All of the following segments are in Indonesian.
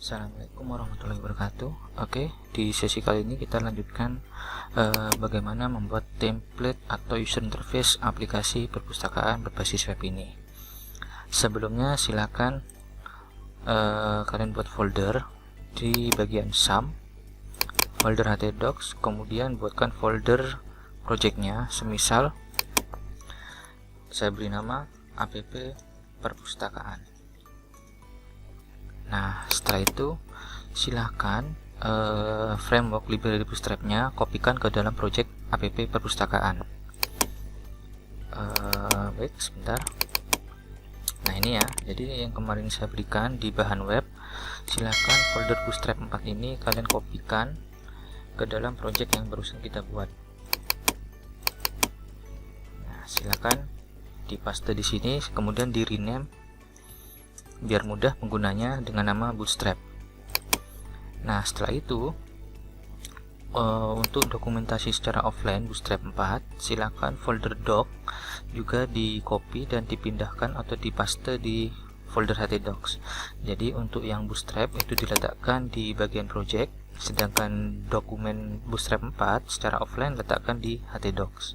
Assalamualaikum warahmatullahi wabarakatuh. Oke, di sesi kali ini kita lanjutkan bagaimana membuat template atau user interface aplikasi perpustakaan berbasis web ini. Sebelumnya silakan kalian buat folder di bagian sum, folder htdocs, kemudian buatkan folder projectnya, semisal saya beri nama app perpustakaan. Nah, setelah itu silahkan framework library bootstrap-nya kopikan ke dalam project app perpustakaan. Baik, sebentar. Nah, ini ya, jadi yang kemarin saya berikan di bahan web, silahkan folder bootstrap 4 ini kalian kopikan ke dalam project yang barusan kita buat. Nah, silahkan dipaste di sini, kemudian di rename biar mudah penggunanya dengan nama bootstrap. Nah, setelah itu untuk dokumentasi secara offline bootstrap 4, silakan folder doc juga di copy dan dipindahkan atau dipaste di folder htdocs. Jadi untuk yang bootstrap itu diletakkan di bagian project, sedangkan dokumen bootstrap 4 secara offline letakkan di htdocs.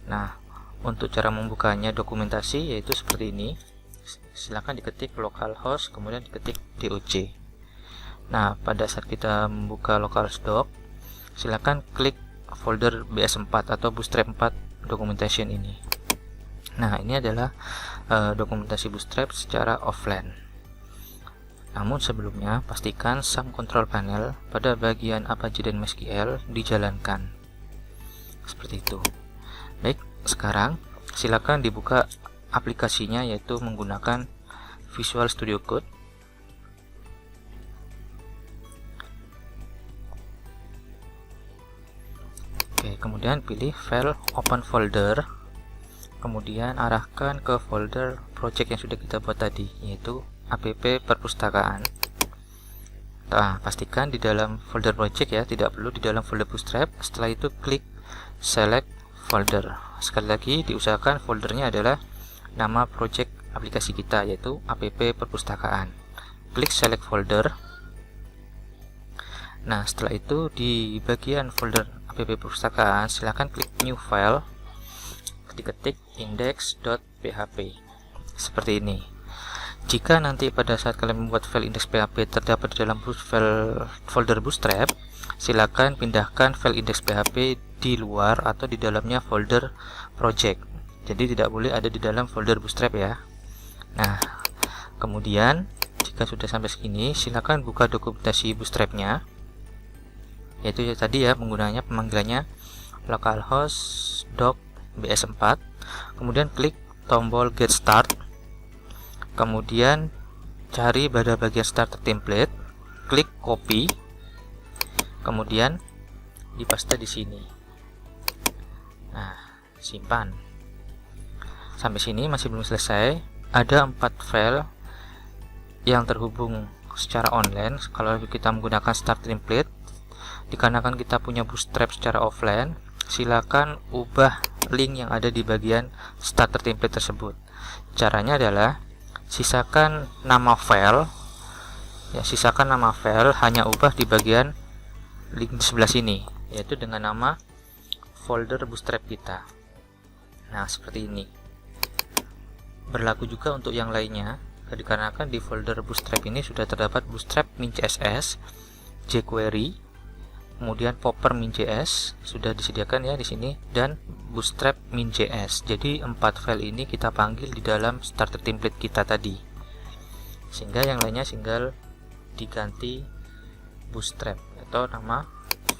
Nah, untuk cara membukanya dokumentasi yaitu seperti ini. Silakan diketik localhost, kemudian diketik doc. Nah, pada saat kita membuka localhost doc, silakan klik folder bs4 atau bootstrap 4 documentation ini. Nah, ini adalah dokumentasi bootstrap secara offline. Namun sebelumnya pastikan sum control panel pada bagian Apache dan MySQL dijalankan seperti itu. Baik, sekarang silakan dibuka aplikasinya, yaitu menggunakan Visual Studio Code. Oke, kemudian pilih file open folder, kemudian arahkan ke folder project yang sudah kita buat tadi, yaitu app perpustakaan. Nah, pastikan di dalam folder project ya, tidak perlu di dalam folder bootstrap. Setelah itu klik select folder. Sekali lagi diusahakan foldernya adalah nama project aplikasi kita, yaitu app perpustakaan. Klik select folder. Nah, setelah itu di bagian folder app perpustakaan silahkan klik new file, diketik index.php seperti ini. Jika nanti pada saat kalian membuat file index.php terdapat di dalam folder bootstrap, silakan pindahkan file index.php di luar atau di dalamnya folder project. Jadi tidak boleh ada di dalam folder bootstrap ya. Nah, kemudian jika sudah sampai segini, silakan buka dokumentasi bootstrapnya, yaitu tadi ya, penggunanya pemanggilannya localhost doc bs4, kemudian klik tombol get start, kemudian cari pada bagian starter template, klik copy, kemudian dipaste di sini. Nah, simpan. Sampai sini masih belum selesai. Ada 4 file yang terhubung secara online. Kalau kita menggunakan start template, dikarenakan kita punya bootstrap secara offline, silakan ubah link yang ada di bagian starter template tersebut. Caranya adalah sisakan nama file ya, sisakan nama file, hanya ubah di bagian link di sebelah sini, yaitu dengan nama folder bootstrap kita. Nah, seperti ini. Berlaku juga untuk yang lainnya, dikarenakan di folder bootstrap ini sudah terdapat bootstrap min.css, jQuery, kemudian popper min.js sudah disediakan ya di sini, dan bootstrap min.js. Jadi 4 file ini kita panggil di dalam starter template kita tadi, sehingga yang lainnya tinggal diganti bootstrap atau nama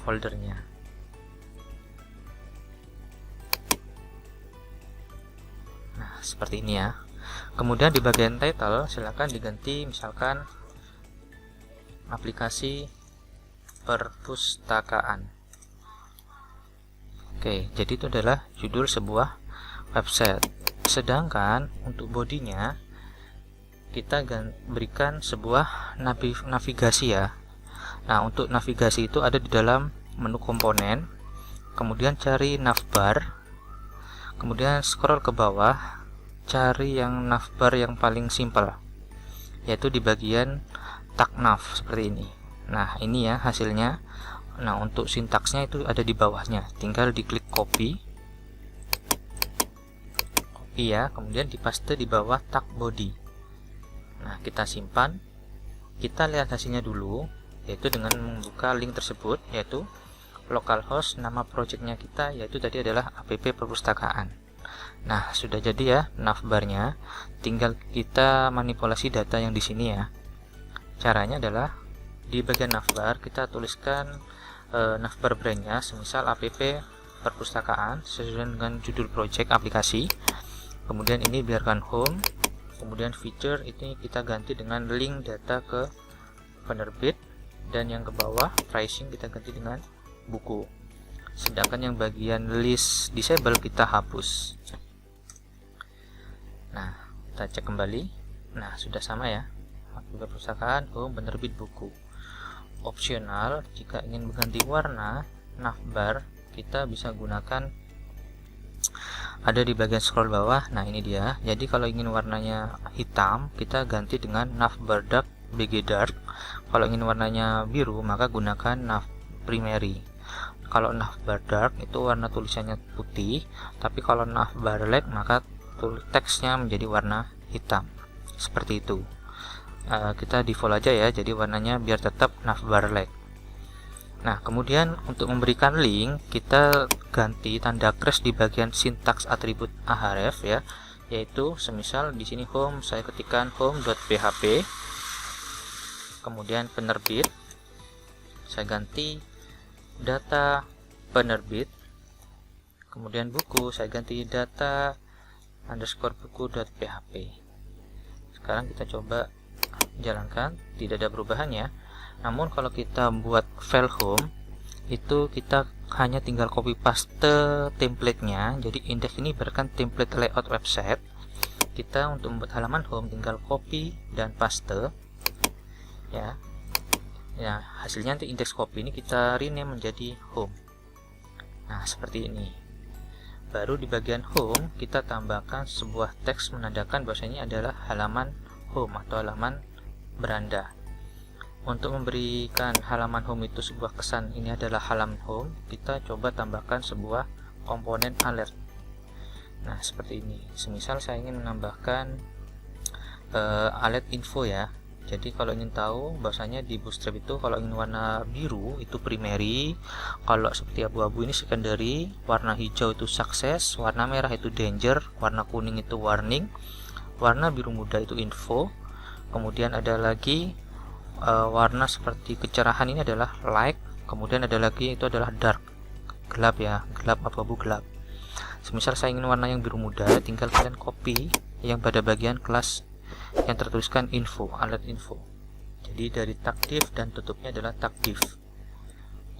foldernya. Nah, seperti ini ya. Kemudian di bagian title silakan diganti misalkan aplikasi perpustakaan. Oke, jadi itu adalah judul sebuah website. Sedangkan untuk bodinya kita berikan sebuah navigasi ya. Nah, untuk navigasi itu ada di dalam menu komponen, kemudian cari navbar, kemudian scroll ke bawah, cari yang navbar yang paling simpel, yaitu di bagian tag nav seperti ini. Nah, ini ya hasilnya. Nah, untuk sintaksnya itu ada di bawahnya, tinggal diklik copy ya, kemudian dipaste di bawah tag body. Nah, kita simpan, kita lihat hasilnya dulu, yaitu dengan membuka link tersebut, yaitu localhost, nama projectnya kita yaitu tadi adalah app perpustakaan. Nah, sudah jadi ya navbarnya, tinggal kita manipulasi data yang di sini ya. Caranya adalah di bagian navbar kita tuliskan navbar brandnya, semisal app perpustakaan sesuai dengan judul project aplikasi. Kemudian ini biarkan home, kemudian feature ini kita ganti dengan link data ke penerbit, dan yang ke bawah pricing kita ganti dengan buku. Sedangkan yang bagian list disable kita hapus. Nah, kita cek kembali. Nah, sudah sama ya. Perpustakaan, home, penerbit, buku. Opsional, jika ingin mengganti warna navbar, kita bisa gunakan ada di bagian scroll bawah. Nah, ini dia. Jadi kalau ingin warnanya hitam, kita ganti dengan navbar dark bg dark. Kalau ingin warnanya biru, maka gunakan nav primary. Kalau navbar dark itu warna tulisannya putih, tapi kalau navbar light maka teksnya menjadi warna hitam. Seperti itu. Kita default aja ya, jadi warnanya biar tetap navbar light. Nah, kemudian untuk memberikan link, kita ganti tanda crash di bagian sintaks atribut Ahref ya, yaitu semisal di sini home, saya ketikkan home.php, kemudian penerbit, saya ganti data penerbit, kemudian buku, saya ganti data underscore buku.php. Sekarang kita coba jalankan, tidak ada perubahan ya. Namun kalau kita buat file home, itu kita hanya tinggal copy paste template-nya. Jadi index ini berikan template layout website. Kita untuk membuat halaman home tinggal copy dan paste ya. Ya, hasilnya nanti index copy ini kita rename menjadi home. Nah, seperti ini. Baru di bagian home kita tambahkan sebuah teks menandakan bahwasanya adalah halaman home atau halaman beranda. Untuk memberikan halaman home itu sebuah kesan ini adalah halaman home, kita coba tambahkan sebuah komponen alert. Nah, seperti ini. Semisal saya ingin menambahkan alert info ya. Jadi kalau ingin tahu bahwasanya di Bootstrap itu kalau ingin warna biru itu primary, kalau seperti abu-abu ini secondary, warna hijau itu success, warna merah itu danger, warna kuning itu warning, warna biru muda itu info. Kemudian ada lagi warna seperti kecerahan ini adalah light, kemudian ada lagi itu adalah dark, gelap ya, gelap abu-abu gelap. Semisal saya ingin warna yang biru muda, tinggal kalian copy yang pada bagian kelas yang tertuliskan info, alert info. Jadi dari tag div dan tutupnya adalah tag div.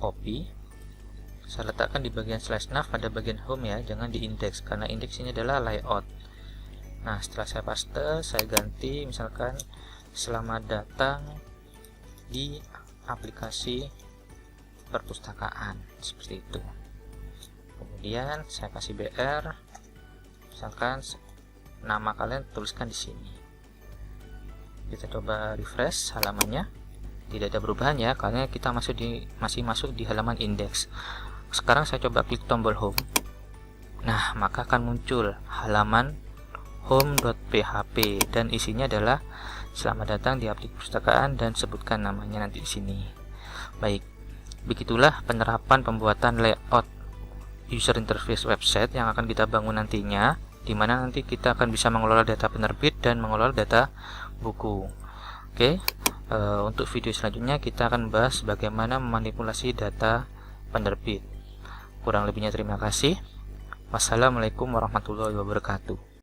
Copy, saya letakkan di bagian slash nav pada bagian home ya, jangan di index karena index ini adalah layout. Nah, setelah saya paste, saya ganti misalkan selamat datang di aplikasi perpustakaan, seperti itu. Kemudian saya kasih BR, misalkan nama kalian tuliskan di sini. Kita coba refresh halamannya, tidak ada perubahan ya, karena kita masih masuk di halaman index. Sekarang saya coba klik tombol home. Nah, maka akan muncul halaman home.php dan isinya adalah selamat datang di aplikasi perpustakaan dan sebutkan namanya nanti di sini. Baik, begitulah penerapan pembuatan layout user interface website yang akan kita bangun nantinya, di mana nanti kita akan bisa mengelola data penerbit dan mengelola data buku. Oke, untuk video selanjutnya kita akan membahas bagaimana memanipulasi data penerbit. Kurang lebihnya terima kasih. Wassalamualaikum warahmatullahi wabarakatuh.